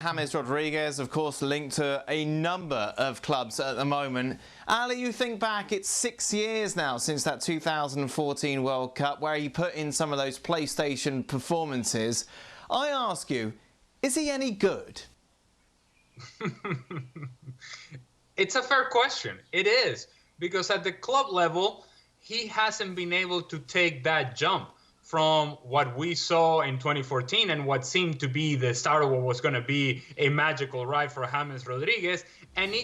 James Rodriguez, of course, linked to a number of clubs at the moment. Ali, you think back, it's 6 years now since that 2014 World Cup where he put in some of those PlayStation performances. I ask you, is he any good? It's a fair question. It is, because at the club level, he hasn't been able to take that jump from what we saw in 2014 and what seemed to be the start of what was going to be a magical ride for James Rodriguez. And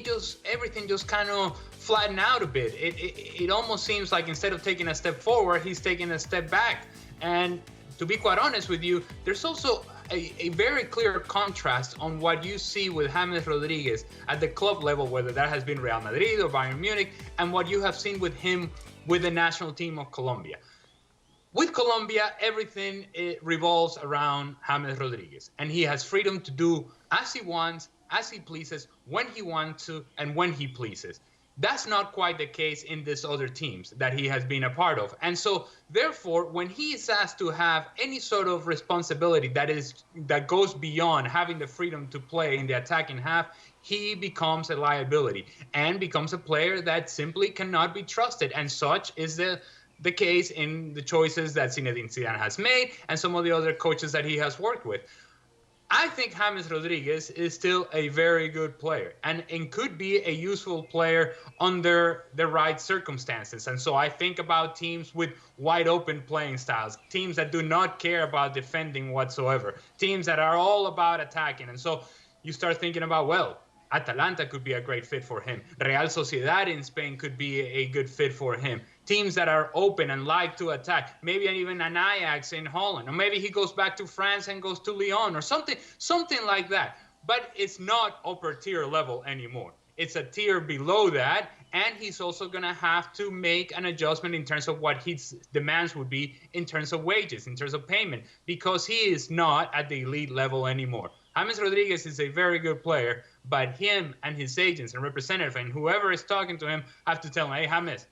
everything just kind of flattened out a bit. It almost seems like instead of taking a step forward, he's taking a step back. And to be quite honest with you, there's also a very clear contrast on what you see with James Rodriguez at the club level, whether that has been Real Madrid or Bayern Munich, and what you have seen with him with the national team of Colombia. With Colombia, everything revolves around James Rodriguez, and he has freedom to do as he wants, as he pleases, when he wants to, and when he pleases. That's not quite the case in these other teams that he has been a part of. And so, therefore, when he is asked to have any sort of responsibility that goes beyond having the freedom to play in the attacking half, he becomes a liability and becomes a player that simply cannot be trusted. And such is the case in the choices that Zinedine Zidane has made and some of the other coaches that he has worked with. I think James Rodriguez is still a very good player and could be a useful player under the right circumstances. And so I think about teams with wide open playing styles, teams that do not care about defending whatsoever, teams that are all about attacking. And so you start thinking about, well, Atalanta could be a great fit for him. Real Sociedad in Spain could be a good fit for him. Teams that are open and like to attack. Maybe even an Ajax in Holland. Or maybe he goes back to France and goes to Lyon or something like that. But it's not upper tier level anymore. It's a tier below that. And he's also going to have to make an adjustment in terms of what his demands would be in terms of wages, in terms of payment, because he is not at the elite level anymore. James Rodriguez is a very good player, but him and his agents and representative and whoever is talking to him have to tell him, hey, James,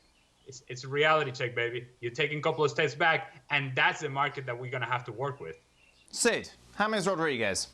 it's a reality check, baby. You're taking a couple of steps back, and that's the market that we're going to have to work with. Sid, James Rodriguez.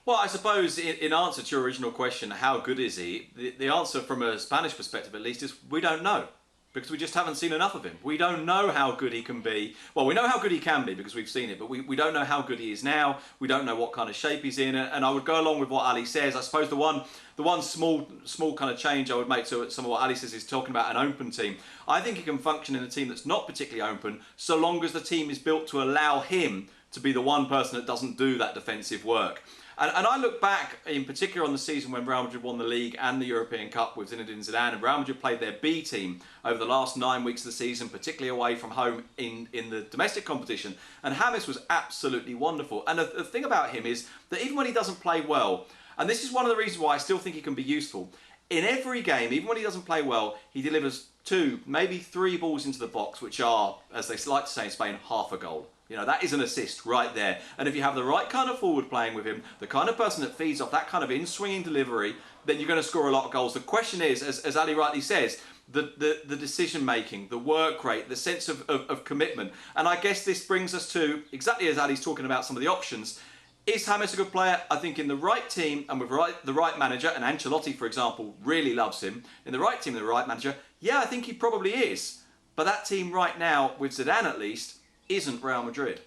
Well, I suppose in answer to your original question, how good is he? The answer from a Spanish perspective, at least, is we don't know. Because we just haven't seen enough of him. We don't know how good he can be. Well, we know how good he can be because we've seen it, but we don't know how good he is now. We don't know what kind of shape he's in. And I would go along with what Ali says. I suppose the one small kind of change I would make to some of what Ali says is talking about an open team. I think he can function in a team that's not particularly open, so long as the team is built to allow him to be the one person that doesn't do that defensive work. And I look back, in particular, on the season when Real Madrid won the League and the European Cup with Zinedine Zidane, and Real Madrid played their B team over the last 9 weeks of the season, particularly away from home in the domestic competition. And James was absolutely wonderful. And the thing about him is that even when he doesn't play well, and this is one of the reasons why I still think he can be useful, in every game, even when he doesn't play well, he delivers 2, maybe 3 balls into the box, which are, as they like to say in Spain, half a goal. You know, that is an assist right there. And if you have the right kind of forward playing with him, the kind of person that feeds off that kind of in-swinging delivery, then you're going to score a lot of goals. The question is, as Ali rightly says, the decision-making, the work rate, the sense of commitment. And I guess this brings us to, exactly as Ali's talking about some of the options, is James a good player? I think in the right team and with the right manager, and Ancelotti, for example, really loves him, in the right team and the right manager, yeah, I think he probably is. But that team right now, with Zidane at least, isn't Real Madrid.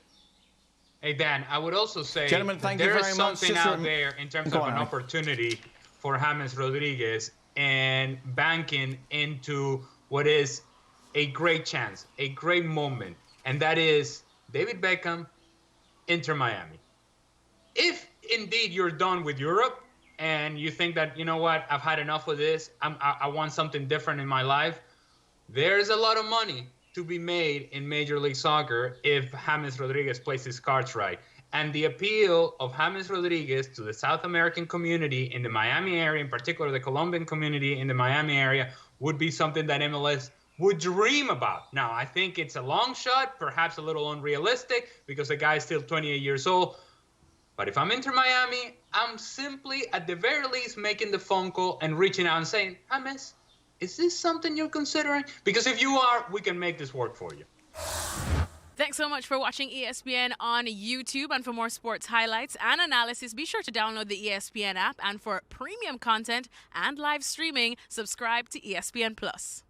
Hey, Dan, I would also say Gentlemen, thank you very there is much. something out there in terms of an opportunity for James Rodriguez and banking into what is a great chance, a great moment, and that is David Beckham, Inter Miami. If indeed you're done with Europe and you think that, you know what, I've had enough of this, I want something different in my life, there's a lot of money to be made in Major League Soccer if James Rodriguez plays his cards right. And the appeal of James Rodriguez to the South American community in the Miami area, in particular the Colombian community in the Miami area, would be something that MLS would dream about. Now, I think it's a long shot, perhaps a little unrealistic, because the guy is still 28 years old. But if I'm Inter Miami, I'm simply, at the very least, making the phone call and reaching out and saying, James, is this something you're considering? Because if you are, we can make this work for you. Thanks so much for watching ESPN on YouTube. And for more sports highlights and analysis, be sure to download the ESPN app. And for premium content and live streaming, subscribe to ESPN Plus.